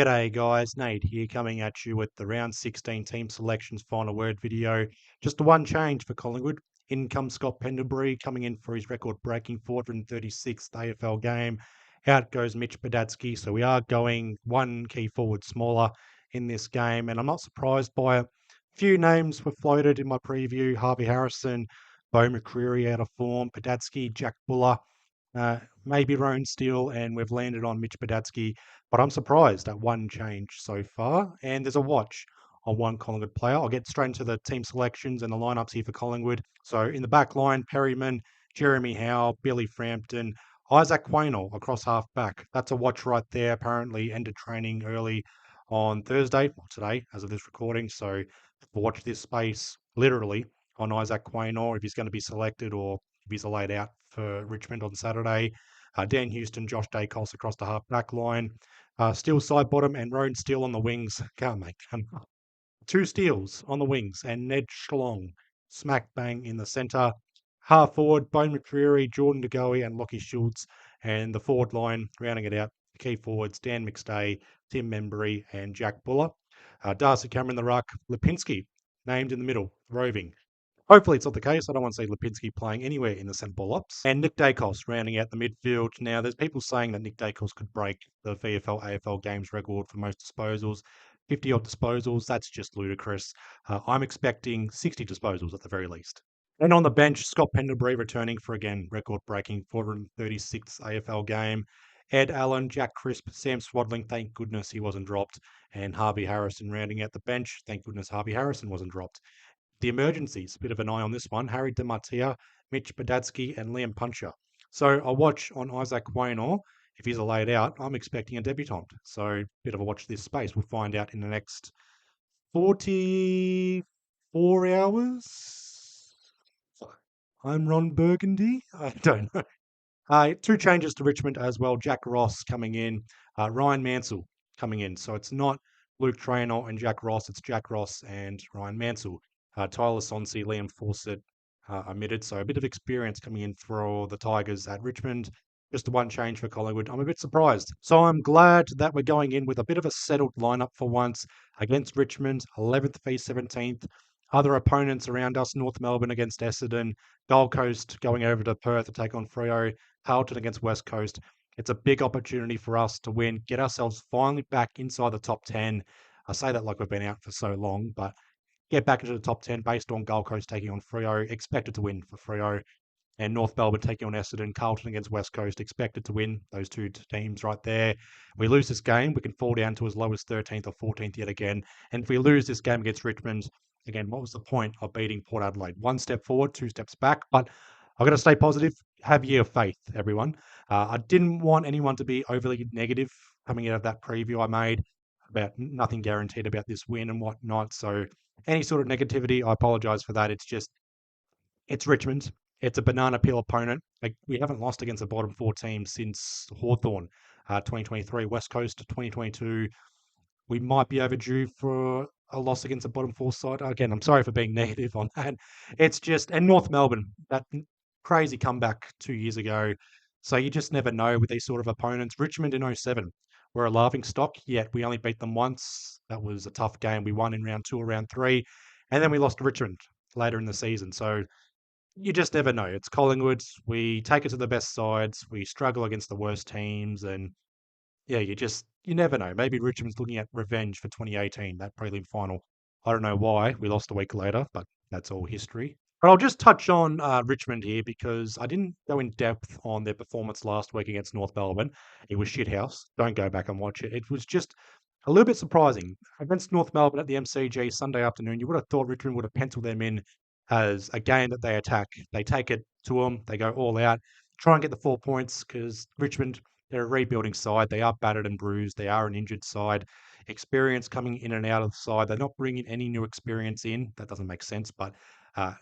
G'day guys, Nate here coming at you with the round 16 team selections final word video. Just the one change for Collingwood. In comes Scott Pendlebury coming in for his record-breaking 436th AFL game. Out goes Mitch Badatsky, so we are going one key forward smaller in this game, and I'm not surprised by it. A few names were floated in my preview: Harvey Harrison, Bo McCreary out of form, Badatsky, Jack Buller, maybe Roan Steele, and we've landed on Mitch Badatsky. But I'm surprised at one change so far, and there's a watch on one Collingwood player. I'll get straight into the team selections and the lineups here for Collingwood. So in the back line, Perryman, Jeremy Howe, Billy Frampton, Isaac Quaynor across half back. That's a watch right there. Apparently ended training early on Thursday, or today, as of this recording. So watch this space literally on Isaac Quaynor if he's going to be selected or if he's laid out for Richmond on Saturday. Dan Houston, Josh Dacos across the half back line. Steele side bottom and Roan Steele on the wings. Can't make them. Two Steels on the wings and Ned Schlong smack bang in the centre. Half forward, Bone McCreary, Jordan DeGoey and Lockie Schultz. And the forward line, rounding it out, the key forwards, Dan McStay, Tim Membry and Jack Buller. Darcy Cameron the ruck, Lipinski named in the middle, roving. Hopefully it's not the case. I don't want to see Lipinski playing anywhere in the centre ball-ups. And Nick Dacos rounding out the midfield. Now, there's people saying that Nick Dacos could break the VFL AFL games record for most disposals. 50-odd disposals, that's just ludicrous. I'm expecting 60 disposals at the very least. And on the bench, Scott Pendlebury returning for, again, record-breaking 436th AFL game. Ed Allen, Jack Crisp, Sam Swadling, thank goodness he wasn't dropped. And Harvey Harrison rounding out the bench. Thank goodness Harvey Harrison wasn't dropped. The emergencies, a bit of an eye on this one. Harry DiMattia, Mitch Badatsky, and Liam Puncher. So a watch on Isaac Quaynor. If he's laid out, I'm expecting a debutant. So a bit of a watch this space. We'll find out in the next 44 hours. I'm Ron Burgundy. I don't know. Two changes to Richmond as well. Jack Ross coming in. Ryan Mansell coming in. So it's not Luke Traynor and Jack Ross. It's Jack Ross and Ryan Mansell. Tyler Sonsi, Liam Fawcett omitted. So a bit of experience coming in for the Tigers at Richmond. Just the one change for Collingwood. I'm a bit surprised. So I'm glad that we're going in with a bit of a settled lineup for once against Richmond, 11th v 17th. Other opponents around us, North Melbourne against Essendon, Gold Coast going over to Perth to take on Freo, Carlton against West Coast. It's a big opportunity for us to win, get ourselves finally back inside the top 10. I say that like we've been out for so long, but get back into the top 10 based on Gold Coast taking on Freo, expected to win for Freo, and North Melbourne taking on Essendon, Carlton against West Coast, expected to win. Those two teams right there. We lose this game, we can fall down to as low as 13th or 14th yet again. And if we lose this game against Richmond, again, what was the point of beating Port Adelaide? One step forward, two steps back. But I've got to stay positive. Have year of faith, everyone. I didn't want anyone to be overly negative coming out of that preview I made about nothing guaranteed about this win and whatnot. So any sort of negativity, I apologise for that. It's Richmond. It's a banana peel opponent. Like, we haven't lost against a bottom four team since Hawthorn 2023, West Coast 2022. We might be overdue for a loss against a bottom four side. Again, I'm sorry for being negative on that. It's just, and North Melbourne, that crazy comeback 2 years ago. So you just never know with these sort of opponents. Richmond in 07 were a laughing stock, yet we only beat them once. That was a tough game. We won in round 2 or round 3, and then we lost to Richmond later in the season. So you just never know. It's Collingwood. We take it to the best sides. We struggle against the worst teams, and yeah, you never know. Maybe Richmond's looking at revenge for 2018, that prelim final. I don't know why we lost a week later, but that's all history. But I'll just touch on Richmond here because I didn't go in depth on their performance last week against North Melbourne. It was shithouse. Don't go back and watch it. It was just a little bit surprising. Against North Melbourne at the MCG Sunday afternoon, you would have thought Richmond would have penciled them in as a game that they attack. They take it to them. They go all out, try and get the 4 points because Richmond, they're a rebuilding side. They are battered and bruised. They are an injured side. Experience coming in and out of the side. They're not bringing any new experience in. That doesn't make sense. But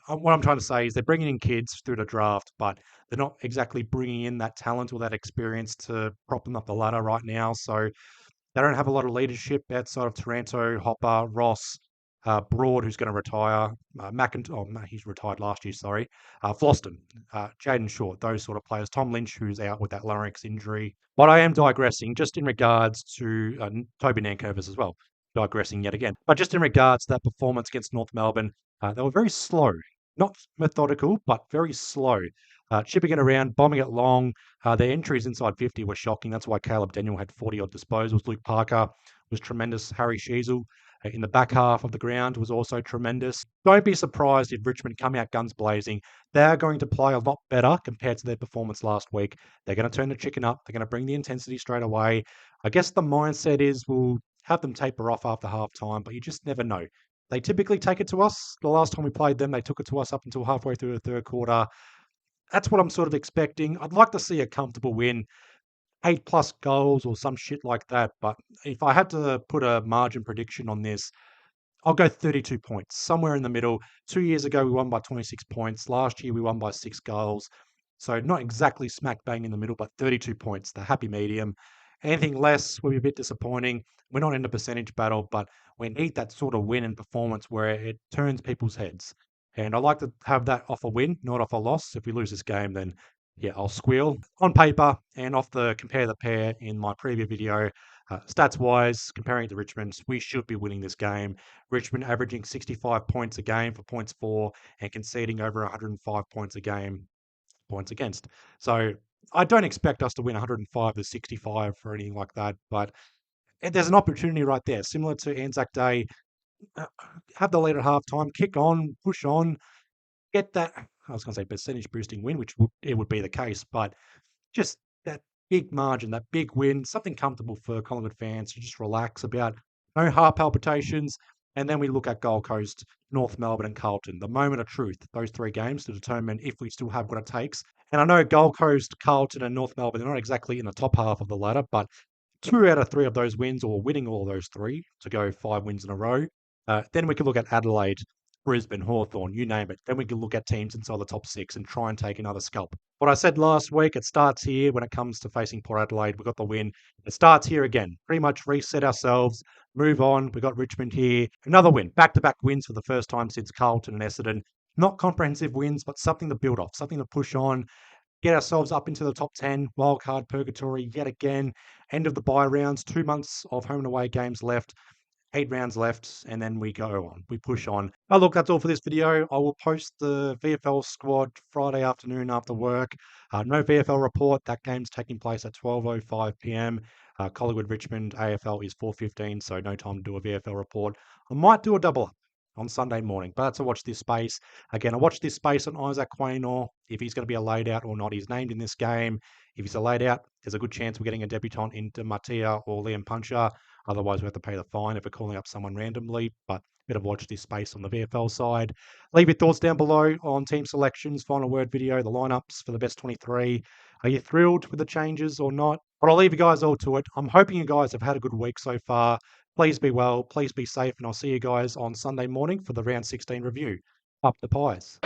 what I'm trying to say is they're bringing in kids through the draft, but they're not exactly bringing in that talent or that experience to prop them up the ladder right now. So they don't have a lot of leadership outside of Taranto, Hopper, Ross, Broad, who's going to retire. He's retired last year, sorry. Floston, Jaden Short, those sort of players. Tom Lynch, who's out with that larynx injury. But I am digressing just in regards to Toby Nankervis as well. Digressing yet again. But just in regards to that performance against North Melbourne, they were very slow. Not methodical, but very slow. Chipping it around, bombing it long. Their entries inside 50 were shocking. That's why Caleb Daniel had 40-odd disposals. Luke Parker was tremendous. Harry Sheasel in the back half of the ground was also tremendous. Don't be surprised if Richmond come out guns blazing. They're going to play a lot better compared to their performance last week. They're going to turn the chicken up. They're going to bring the intensity straight away. I guess the mindset is we'll have them taper off after half time, but you just never know. They typically take it to us. The last time we played them, they took it to us up until halfway through the third quarter. That's what I'm sort of expecting. I'd like to see a comfortable win, 8+ goals or some shit like that. But if I had to put a margin prediction on this, I'll go 32 points, somewhere in the middle. 2 years ago, we won by 26 points. Last year, we won by 6 goals. So not exactly smack bang in the middle, but 32 points, the happy medium. Anything less will be a bit disappointing. We're not in a percentage battle, but we need that sort of win and performance where it turns people's heads. And I like to have that off a win, not off a loss. If we lose this game, then yeah, I'll squeal. On paper and off the compare the pair in my previous video, stats wise, comparing it to Richmond, we should be winning this game. Richmond averaging 65 points a game for points for and conceding over 105 points a game, points against. So I don't expect us to win 105 to 65 or anything like that, but there's an opportunity right there, similar to Anzac Day. Have the lead at halftime, kick on, push on, get that. I was going to say percentage boosting win, which it would be the case, but just that big margin, that big win, something comfortable for Collingwood fans to just relax about. No heart palpitations. And then we look at Gold Coast, North Melbourne, and Carlton. The moment of truth, those 3 games to determine if we still have what it takes. And I know Gold Coast, Carlton, and North Melbourne, they're not exactly in the top half of the ladder, but 2 out of 3 of those wins, or winning all those 3 to go 5 wins in a row. Then we can look at Adelaide, Brisbane, Hawthorn, you name it. Then we can look at teams inside the top 6 and try and take another scalp. What I said last week, it starts here when it comes to facing Port Adelaide. We got the win. It starts here again. Pretty much reset ourselves, move on. We got Richmond here. Another win. Back-to-back wins for the first time since Carlton and Essendon. Not comprehensive wins, but something to build off, something to push on. Get ourselves up into the top 10, wildcard purgatory yet again. End of the bye rounds, 2 months of home and away games left. 8 rounds left, and then we go on. We push on. Oh, look, that's all for this video. I will post the VFL squad Friday afternoon after work. No VFL report. That game's taking place at 12:05 p.m. Collingwood Richmond AFL is 4:15, so no time to do a VFL report. I might do a double up on Sunday morning, but that's a watch this space. Again, I watch this space on Isaac Quaynor, if he's going to be a laid out or not. He's named in this game. If he's a laid out, there's a good chance we're getting a debutant into Matia or Liam Puncher. Otherwise, we have to pay the fine if we're calling up someone randomly. But better watch this space on the VFL side. Leave your thoughts down below on team selections, final word video, the lineups for the best 23. Are you thrilled with the changes or not? But I'll leave you guys all to it. I'm hoping you guys have had a good week so far. Please be well, please be safe, and I'll see you guys on Sunday morning for the round 16 review. Up the Pies.